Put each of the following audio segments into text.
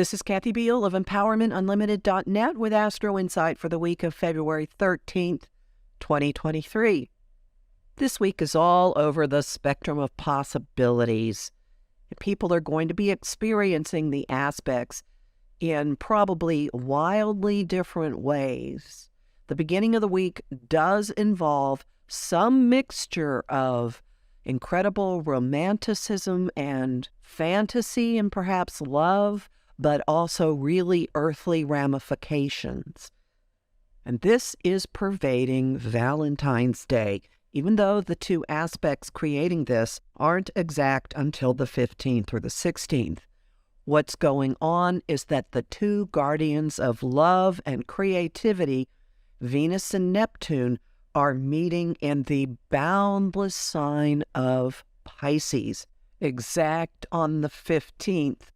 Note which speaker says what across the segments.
Speaker 1: This is Kathy Biehl of EmpowermentUnlimited.net with Astro-Insight for the week of February 13th, 2023. This week is all over the spectrum of possibilities. People are going to be experiencing the aspects in probably wildly different ways. The beginning of the week does involve some mixture of incredible romanticism and fantasy and perhaps love, but also really earthly ramifications. And this is pervading Valentine's Day, even though the two aspects creating this aren't exact until the 15th or the 16th. What's going on is that the two guardians of love and creativity, Venus and Neptune, are meeting in the boundless sign of Pisces, exact on the 15th.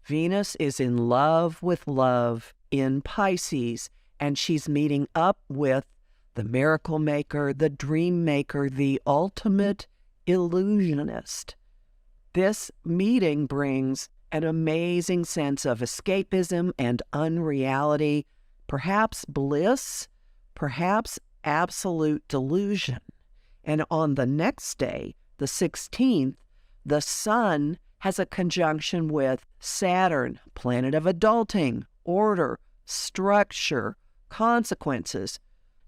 Speaker 1: Venus is in love with love in Pisces, and she's meeting up with the miracle maker, the dream maker, the ultimate illusionist. This meeting brings an amazing sense of escapism and unreality, perhaps bliss, perhaps absolute delusion. And on the next day, the 16th, the sun has a conjunction with Saturn, planet of adulting, order, structure, consequences.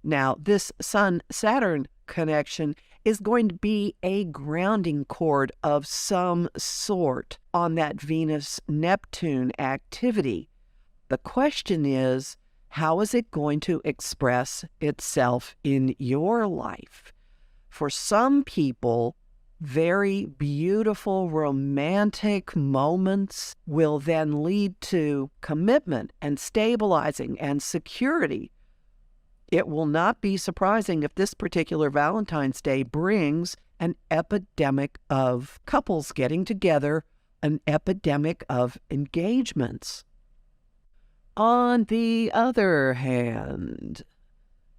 Speaker 1: Now, this Sun-Saturn connection is going to be a grounding cord of some sort on that Venus-Neptune activity. The question is, how is it going to express itself in your life? For some people, very beautiful romantic moments will then lead to commitment and stabilizing and security. It will not be surprising if this particular Valentine's Day brings an epidemic of couples getting together, an epidemic of engagements. On the other hand,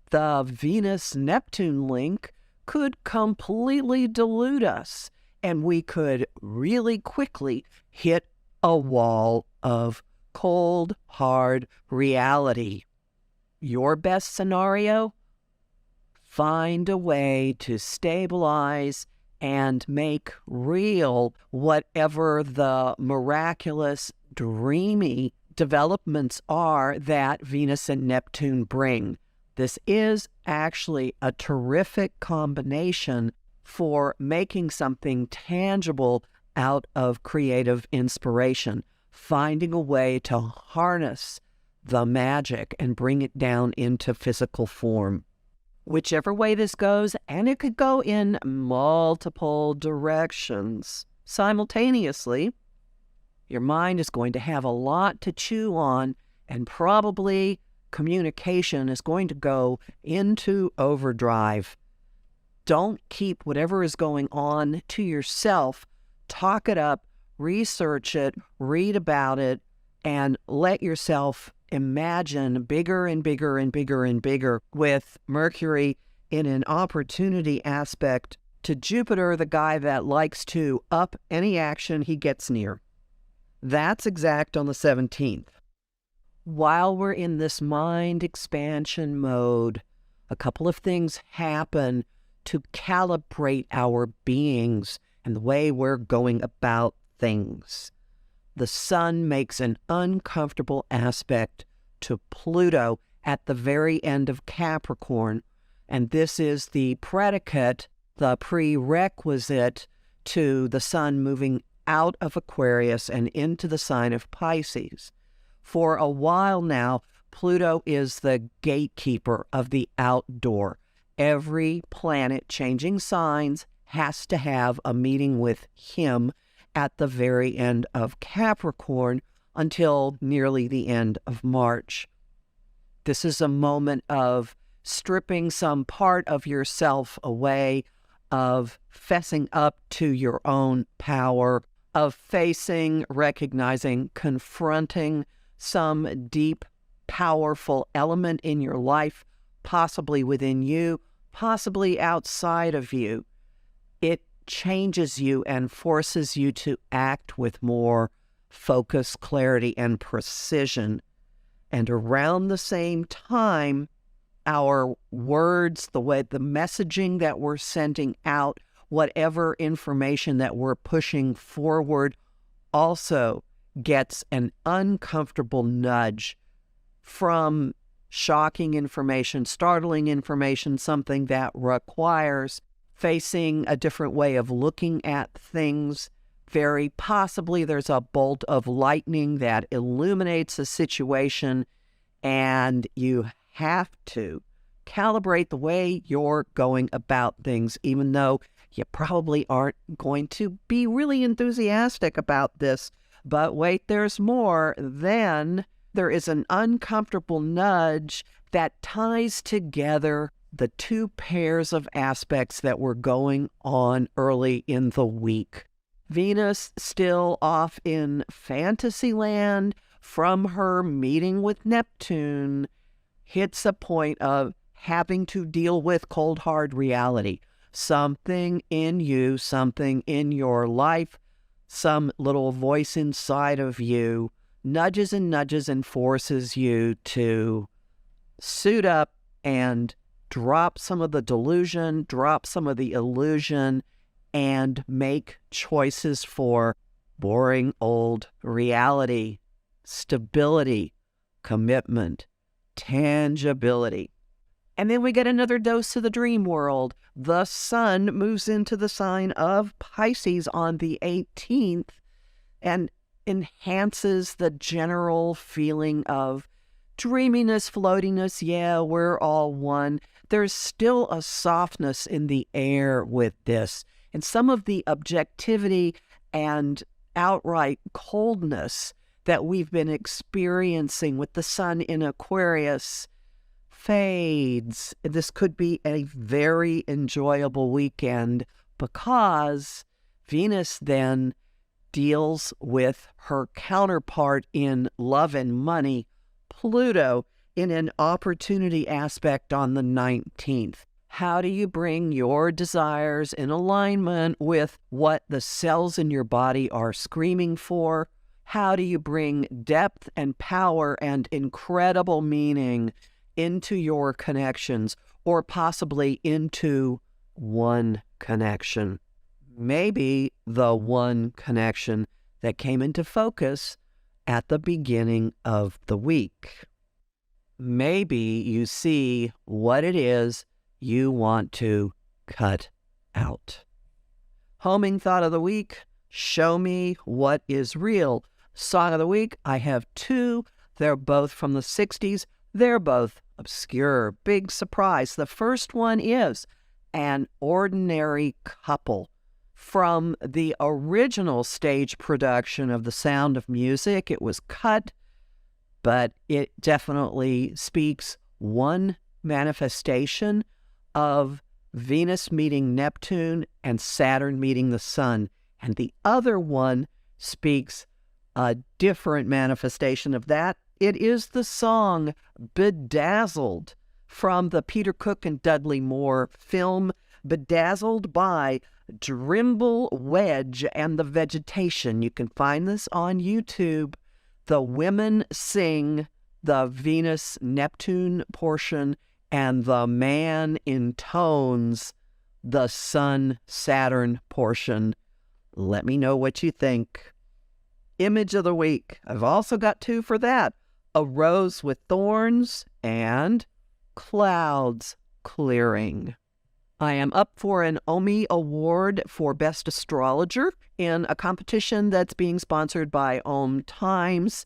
Speaker 1: the Venus-Neptune link could completely delude us, and we could really quickly hit a wall of cold, hard reality. Your best scenario? Find a way to stabilize and make real whatever the miraculous, dreamy developments are that Venus and Neptune bring. This is actually a terrific combination for making something tangible out of creative inspiration, finding a way to harness the magic and bring it down into physical form. Whichever way this goes, and it could go in multiple directions simultaneously, your mind is going to have a lot to chew on, and probably communication is going to go into overdrive. Don't keep whatever is going on to yourself. Talk it up, research it, read about it, and let yourself imagine bigger and bigger and bigger and bigger, with Mercury in an opportunity aspect to Jupiter, the guy that likes to up any action he gets near. That's exact on the 17th. While we're in this mind expansion mode, a couple of things happen to calibrate our beings and the way we're going about things. The sun makes an uncomfortable aspect to Pluto at the very end of Capricorn, and this is the predicate, the prerequisite to the sun moving out of Aquarius and into the sign of Pisces. For a while now, Pluto is the gatekeeper of the outdoor. Every planet changing signs has to have a meeting with him at the very end of Capricorn until nearly the end of March. This is a moment of stripping some part of yourself away, of fessing up to your own power, of facing, recognizing, confronting some deep, powerful element in your life, possibly within you, possibly outside of you. It changes you and forces you to act with more focus, clarity, and precision. And around the same time, our words, the messaging that we're sending out, whatever information that we're pushing forward, also gets an uncomfortable nudge from shocking information, startling information, something that requires facing a different way of looking at things. Very possibly there's a bolt of lightning that illuminates a situation, and you have to calibrate the way you're going about things, even though you probably aren't going to be really enthusiastic about this. But wait, there's more. Then there is an uncomfortable nudge that ties together the two pairs of aspects that were going on early in the week. Venus, still off in Fantasyland from her meeting with Neptune, hits a point of having to deal with cold, hard reality. Something in you, something in your life, some little voice inside of you nudges and forces you to suit up and drop some of the delusion, drop some of the illusion, and make choices for boring old reality, stability, commitment, tangibility. And then we get another dose of the dream world. The sun moves into the sign of Pisces on the 18th and enhances the general feeling of dreaminess, floatiness. Yeah, we're all one. There's still a softness in the air with this. And some of the objectivity and outright coldness that we've been experiencing with the sun in Aquarius fades. This could be a very enjoyable weekend because Venus then deals with her counterpart in love and money, Pluto, in an opportunity aspect on the 19th. How do you bring your desires in alignment with what the cells in your body are screaming for? How do you bring depth and power and incredible meaning into your connections, or possibly into one connection? Maybe the one connection that came into focus at the beginning of the week. Maybe you see what it is you want to cut out. Homing thought of the week, show me what is real. Song of the week, I have two. They're both from the 60s. They're both obscure. Big surprise. The first one is An Ordinary Couple, from the original stage production of The Sound of Music. It was cut, but it definitely speaks one manifestation of Venus meeting Neptune and Saturn meeting the Sun. And the other one speaks a different manifestation of that. It is the song Bedazzled from the Peter Cook and Dudley Moore film Bedazzled by Drimble Wedge and the Vegetation. You can find this on YouTube. The women sing the Venus-Neptune portion, and the man intones the Sun-Saturn portion. Let me know what you think. Image of the week. I've also got two for that. A Rose with Thorns and Clouds Clearing. I am up for an Omi Award for Best Astrologer in a competition that's being sponsored by Om Times.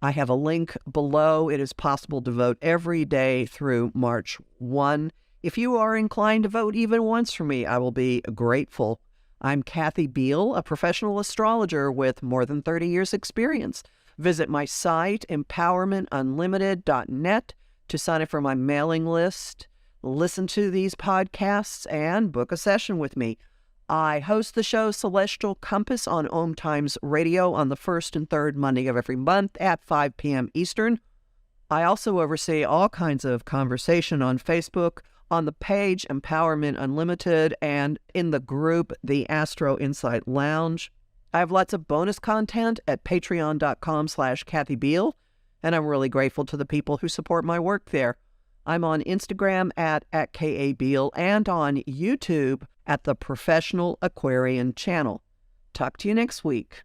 Speaker 1: I have a link below. It is possible to vote every day through March 1. If you are inclined to vote even once for me, I will be grateful. I'm Kathy Biehl, a professional astrologer with more than 30 years' experience. Visit my site, empowermentunlimited.net, to sign up for my mailing list, listen to these podcasts, and book a session with me. I host the show Celestial Compass on Om Times Radio on the first and third Monday of every month at 5 p.m. Eastern. I also oversee all kinds of conversation on Facebook, on the page Empowerment Unlimited, and in the group the Astro-Insight Lounge. I have lots of bonus content at patreon.com/Kathy Biehl, and I'm really grateful to the people who support my work there. I'm on Instagram at @KABiehl and on YouTube at the Professional Aquarian Channel. Talk to you next week.